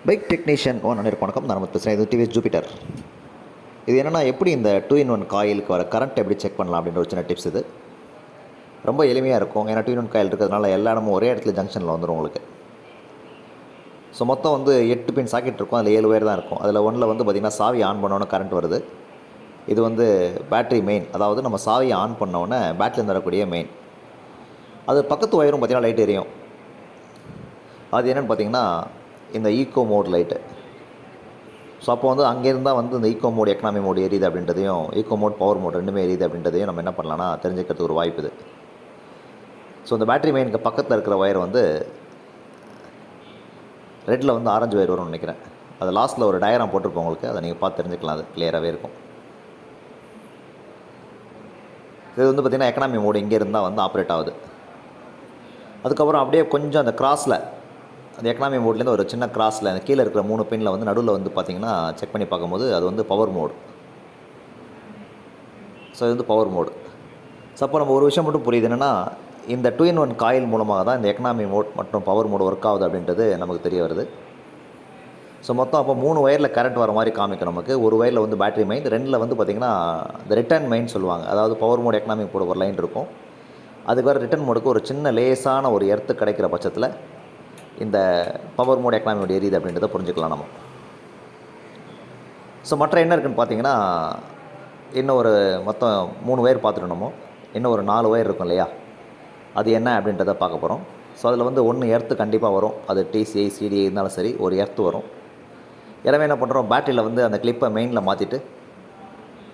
Bike technician வணக்கம். நான் பேசுகிறேன். இது டிவிஎஸ் ஜூபிட்டர். இது என்னென்னா, எப்படி இந்த 2-in-1 காயிலுக்கு வர கரண்ட் எப்படி செக் பண்ணலாம் அப்படின்ற ஒரு சின்ன டிப்ஸ். இது ரொம்ப எளிமையாக இருக்கும். ஏன்னா 2-in-1 காயில் இருக்கிறதுனால எல்லா இடமும் ஒரே இடத்துல ஜங்ஷனில் வந்துடும் உங்களுக்கு. ஸோ மொத்தம் வந்து 8 பின் சாக்கெட் இருக்கும். அதில் 7 ஒயர் தான் இருக்கும். அதில் ஒன்றில் வந்து பார்த்திங்கன்னா சாவி ஆன் பண்ணோன்னே கரண்ட் வருது. இது வந்து பேட்ரி மெயின், அதாவது நம்ம சாவியை ஆன் பண்ணோன்னே பேட்டரியில் வரக்கூடிய மெயின். அது பக்கத்து ஒயரும் பார்த்திங்கன்னா லைட் எரியும். அது என்னென்னு பார்த்திங்கன்னா இந்த ஈக்கோ மோட் லைட்டு. ஸோ அப்போ வந்து அங்கேருந்தால் வந்து இந்த ஈக்கோ மோட் எக்கனாமி மோட் எரியுது அப்படின்றதையும், ஈக்கோ மோட் பவர் மோட் ரெண்டுமே எரியுது அப்படின்றதையும் நம்ம என்ன பண்ணலாம்னா தெரிஞ்சுக்கிறதுக்கு ஒரு வாய்ப்பு இது. ஸோ இந்த பேட்டரி மெயினுக்கு பக்கத்தில் இருக்கிற ஒயர் வந்து ரெட்டில் வந்து ஆரஞ்சு ஒயர் வரும்னு நினைக்கிறேன். அது லாஸ்ட்டில் ஒரு டயக்ராம் போட்டிருப்போம் உங்களுக்கு. அதை நீங்கள் பார்த்து தெரிஞ்சுக்கலாம். அது கிளியராகவே இருக்கும். இது வந்து பார்த்திங்கன்னா எக்கனாமி மோடு இங்கே இருந்தால் வந்து ஆப்ரேட் ஆகுது. அதுக்கப்புறம் அப்படியே கொஞ்சம் அந்த கிராஸில், அந்த எக்கனாமி மோட்லேருந்து ஒரு சின்ன கிராஸில் அந்த கீழே இருக்கிற 3 பின்னில் வந்து நடுவில் வந்து பார்த்திங்கன்னா செக் பண்ணி பார்க்கும்போது அது வந்து பவர் மோடு. ஸோ இது வந்து பவர் மோடு. ஸோ அப்போ நம்ம ஒரு விஷயம் மட்டும் புரியுது, என்னென்னா இந்த 2-in-1 காயில் மூலமாக தான் இந்த எக்கனாமி மோட் மற்றும் பவர் மோடு ஒர்க் ஆகுது அப்படின்றது நமக்கு தெரிய வருது. ஸோ மொத்தம் அப்போ 3 ஒயரில் கரண்ட் வர மாதிரி காமிக்கும் நமக்கு. ஒரு ஒயரில் வந்து பேட்டரி மெயின், 2ல் வந்து பார்த்திங்கன்னா இந்த ரிட்டர்ன் மெயின் சொல்லுவாங்க. அதாவது பவர் மோடு எக்கனாமி மோடு ஒரு லைன் இருக்கும். அதுக்கு வர ரிட்டர்ன் மோடுக்கு ஒரு சின்ன லேசான ஒரு எர்த்து கிடைக்கிற பட்சத்தில் இந்த பவர் மோட் எக்கனாமி மோட் எரியுது அப்படின்றத புரிஞ்சுக்கலாம் நம்ம. ஸோ மற்ற என்ன இருக்குதுன்னு பார்த்தீங்கன்னா, இன்னும் ஒரு மொத்தம் 3 ஒயர் பார்த்துட்டோம் நம்ம. இன்னும் ஒரு 4 ஒயர் இருக்கும் இல்லையா, அது என்ன அப்படின்றத பார்க்க போகிறோம். ஸோ அதில் வந்து 1 எர்த்து கண்டிப்பாக வரும். அது டிசிஐ சிடிஐ இருந்தாலும் சரி, ஒரு எர்த்து வரும். எனவே என்ன பண்ணுறோம், பேட்டரியில் வந்து அந்த கிளிப்பை மெயினில் மாற்றிட்டு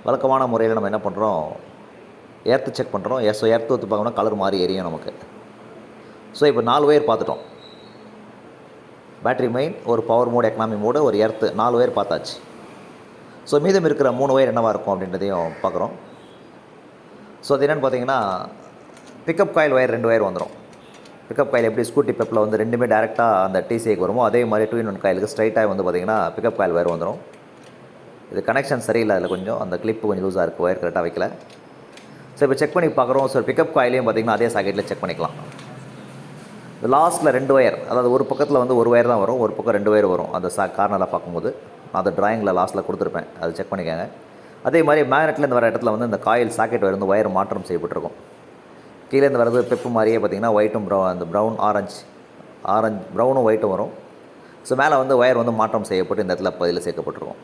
வழக்கமான முறையில் நம்ம என்ன பண்ணுறோம், எர்த்து செக் பண்ணுறோம். ஸோ எர்த்து ஊற்றி பார்க்கணும், கலர் மாறி எரியும் நமக்கு. ஸோ இப்போ 4 ஒயர் பார்த்துட்டோம். பேட்டரி மெயின், ஒரு பவர் மோட் எக்கனாமி மோடு, ஒரு எர்த்து, 4 ஒயர் பார்த்தாச்சு. ஸோ மீதம் இருக்கிற 3 ஒயர் என்னவாக இருக்கும் அப்படின்றதையும் பார்க்குறோம். ஸோ அது என்னென்னு பார்த்தீங்கன்னா, பிக்கப் காயில் ஒயர் 2 ஒயர் வந்துடும். பிக்கப் காயில் எப்படி ஸ்கூட்டி பெப்பில் வந்து ரெண்டுமே டேரெக்டாக அந்த டிசிஐக்கு வருமோ, அதே மாதிரி 2-in-1 காயிலுக்கு ஸ்ட்ரைட்டாக வந்து பார்த்திங்கன்னா பிக்கப் காயில் ஒயர் வந்துடும். இது கனெக்ஷன் சரியில்லை, அதில் கொஞ்சம் அந்த கிளிப்பு கொஞ்சம் லூஸாக இருக்குது, ஒயர் கரெக்டாக வைக்கல. ஸோ இப்போ செக் பண்ணி பார்க்குறோம். ஸோ பிக்கப் காயிலையும் பார்த்திங்கன்னா அதே சாக்கெட்டில் செக் பண்ணிக்கலாம். லாஸ்ட்டில் 2 ஒயர், அதாவது ஒரு பக்கத்தில் வந்து ஒரு ஒயர் தான் வரும், ஒரு பக்கம் 2 ஒயர் வரும். அந்த கார்னரில் பார்க்கும்போது நான் அந்த ட்ராயிங்கில் லாஸ்ட்டில் கொடுத்துருப்பேன், அது செக் பண்ணிக்கோங்க. அதே மாதிரி மேக்னெட்லேருந்து வர இடத்துல வந்து இந்த காயில் சாக்கெட் ஒயர் வந்து ஒயர் மாற்றம் செய்யப்பட்டிருக்கும். கீழேருந்து வரது பெப்பு மாதிரியே பார்த்திங்கன்னா ஒயிட்டும் அந்த ப்ரௌனும் ஒயிட்டும் வரும். ஸோ மேலே வந்து ஒயர் வந்து மாற்றம் செய்யப்பட்டு இந்த இடத்துல பதில் சேர்க்கப்பட்டிருக்கும்.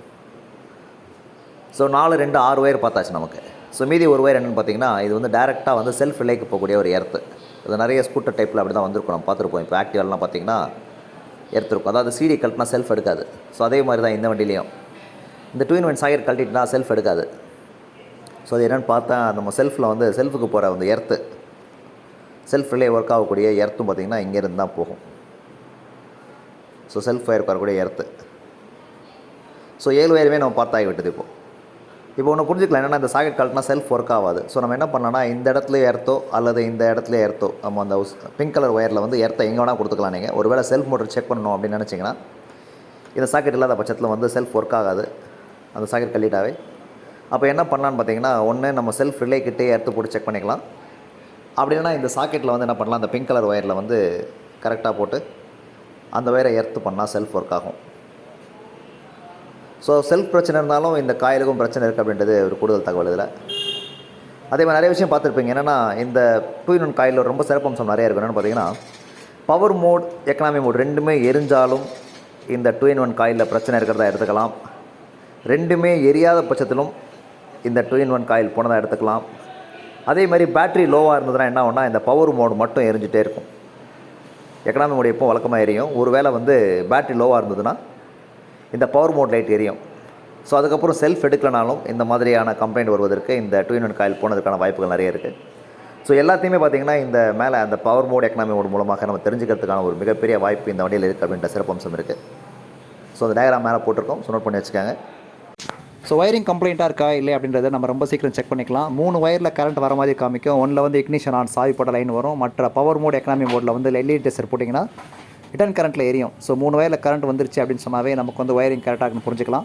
ஸோ 4, 2, 6 ஒயர் பார்த்தாச்சு நமக்கு. ஸோ மீதி ஒரு ஒயர் என்னென்னு பார்த்தீங்கன்னா, இது வந்து டேரெக்டாக வந்து செல்ஃப் ரிலேக்கு போகக்கூடிய ஒரு எர்த்து. இது நிறைய ஸ்கூட்டர் டைப்பில் அப்படி தான் வந்திருக்கும், நம்ம பார்த்துருப்போம். இப்போ ஆக்டிவாலாம் பார்த்திங்கன்னா எடுத்துருக்கும், அதாவது சிடி கழட்டினா செல்ஃப் எடுக்காது. ஸோ அதே மாதிரி தான் இந்த வண்டிலையும் இந்த 2-in-1 சாக்கெட் கழட்டிட்டுனா செல்ஃப் எடுக்காது. ஸோ அது என்னென்னு பார்த்தா, நம்ம செல்ஃபில் வந்து செல்ஃபுக்கு போகிற அந்த எர்த்து, செல்ஃப் ரிலே ஒர்க் ஆகக்கூடிய எர்த்தும் பார்த்திங்கன்னா இங்கேருந்து தான் போகும். ஸோ செல்ஃப் ஒயருக்கு வரக்கூடிய எர்த்து. ஸோ 7 ஒயருமே நம்ம பார்த்தாகி விட்டது. இப்போ ஒன்று புரிஞ்சுக்கலாம், என்னென்னா இந்த சாக்கெட் கழட்டினா செல்ஃப் ஒர்க் ஆகாது. ஸோ நம்ம என்ன பண்ணலாம்னா, இந்த இடத்துல எர்த்தோ அல்லது இந்த இடத்துல எர்த்தோ, நம்ம அந்த பிங்க் கலர் ஒயரில் வந்து எர்த்தை எங்கே வேணால் கொடுத்துக்கலாம். நீங்கள் ஒரு வேளை செல்ஃப் மோட்டர் செக் பண்ணணும் அப்படின்னு நினச்சிங்கன்னா, இந்த சாக்கெட் இல்லாத பட்சத்தில் வந்து செல்ஃப் ஒர்க் ஆகாது, அந்த சாக்கெட் கழட்டிட்டாவே. அப்போ என்ன பண்ணலான்னு பார்த்தீங்கன்னா, ஒன்று நம்ம செல்ஃப் ரிலேக்கிட்டே எர்த்து போட்டு செக் பண்ணிக்கலாம். அப்படின்னா இந்த சாக்கெட்டில் வந்து என்ன பண்ணலாம், அந்த பிங்க் கலர் ஒயரில் வந்து கரெக்டாக போட்டு அந்த ஒயரை எர்த்து பண்ணால் செல்ஃப் ஒர்க் ஆகும். ஸோ செல்ஃப் பிரச்சனை இருந்தாலும் இந்த காயிலுக்கும் பிரச்சனை இருக்குது அப்படின்றது ஒரு கூடுதல் தகவல் இதில். அதே மாதிரி நிறைய விஷயம் பார்த்துருப்பீங்க. என்னென்னா இந்த 2-in-1 காயில் ரொம்ப சிறப்பம்சம் நிறைய இருக்குது. என்னென்னு பார்த்தீங்கன்னா, பவர் மோட் எக்கனாமி மோட் ரெண்டுமே எரிஞ்சாலும் இந்த 2-in-1 காயிலில் பிரச்சனை இருக்கிறதா எடுத்துக்கலாம். ரெண்டுமே எரியாத பட்சத்திலும் இந்த 2-in-1 காயில் போனதாக எடுத்துக்கலாம். அதே மாதிரி பேட்ரி லோவாக இருந்ததுன்னா என்ன ஆகும்னா, இந்த பவர் மோடு மட்டும் எரிஞ்சிட்டே இருக்கும். எக்கனாமி மோடு எப்போ வழக்கமாக எரியும். ஒரு வேளை வந்து பேட்ரி லோவாக இருந்ததுன்னா இந்த பவர் மோட் லைட் எரியும். ஸோ அதுக்கப்புறம் செல்ஃப் எடுக்கலனாலும் இந்த மாதிரியான கம்ப்ளைண்ட் வருவதற்கு இந்த 2-in-1 காயில் போனதுக்கான வாய்ப்புகள் நிறைய இருக்குது. ஸோ எல்லாத்தையுமே பார்த்திங்கன்னா இந்த மேலே அந்த பவர் மோட் எக்கனாமி மோட் மூலமாக நம்ம தெரிஞ்சுக்கிறதுக்கான ஒரு மிகப்பெரிய வாய்ப்பு இந்த வண்டியில் இருக்குது அப்படின்ற சிறப்பம்சம் இருக்குது. ஸோ அந்த டயக்ராம் மேலே போட்டிருக்கோம், ஸோ நோட் பண்ணி வச்சுக்காங்க. ஸோ ஒயரிங் கம்ப்ளைண்ட்டாக இருக்கா இல்லை அப்படின்றத நம்ம ரொம்ப சீக்கிரம் செக் பண்ணிக்கலாம். 3 ஒயரில் கரண்ட் வர மாதிரி காமிக்கும். ஒன்றில் வந்து இக்னிஷன் ஆன் சாவி போட்ட லைன் வரும். மற்ற பவர் மோட் எக்கனாமி மோடில் வந்து எல்இடி டெஸ்டர் போட்டிங்கன்னா ரிட்டர்ன் கரண்ட்டில் எரியும். ஸோ 3 ஒயரில் கரண்ட் வந்துருச்சு அப்படின்னு சொன்னாவே நமக்கு வந்து ஒயரிங் கரெக்டாக புரிஞ்சுக்கலாம்.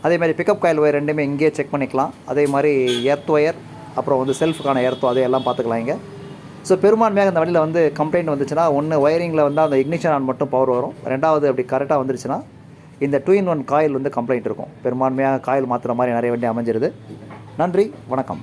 அதே மாதிரி பிக்கப் காயில் ஒயர் ரெண்டுமே இங்கேயே செக் பண்ணிக்கலாம். அதே மாதிரி எர்த் ஒயர், அப்புறம் வந்து செல்ஃபுக்கான எர்த்தோ அதையெல்லாம் பார்த்துக்கலாம் இங்கே. ஸோ பெரும்பான்மையாக இந்த வண்டியில் கம்ப்ளைண்ட் வந்துச்சுன்னா, ஒன்று ஒயரிங்கில் வந்து அந்த இக்னிஷன் ஆன் மட்டும் பவர் வரும். ரெண்டாவது அப்படி கரெக்டாக வந்துருச்சுன்னா இந்த 2-in-1 காயில் வந்து கம்ப்ளைண்ட் இருக்கும். பெரும்பான்மையாக காயில் மாற்றுற மாதிரி நிறைய வண்டி அமைஞ்சிருது. நன்றி, வணக்கம்.